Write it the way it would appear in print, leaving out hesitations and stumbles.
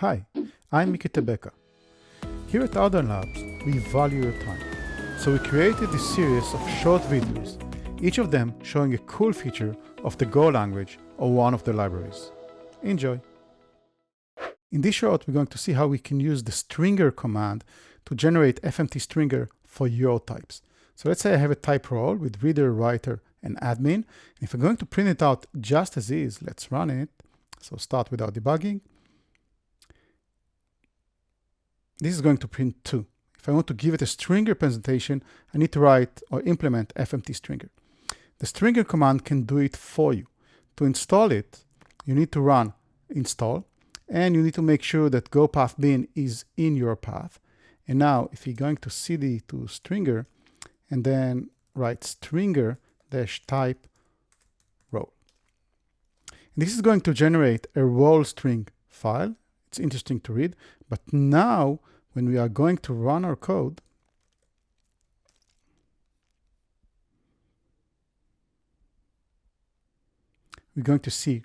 Hi, I'm Miki Tebeka. Here at Outdoor Labs, we value your time. So we created this series of short videos, each of them showing a cool feature of the Go language or one of the libraries. Enjoy! In this short, we're going to see how we can use the stringer command to generate FMT stringer for your types. So let's say I have a type role with reader, writer, and admin. If I'm going to print it out just as is, let's run it. So start without debugging. This is going to print 2. If I want to give it a stringer presentation, I need to write or implement FMT stringer. The stringer command can do it for you. To install it, you need to run install, and you need to make sure that go path bin is in your path. And now, if you're going to cd to stringer, and then write stringer dash type role. And this is going to generate a role string file. It's interesting to read, but now when we are going to run our code, we're going to see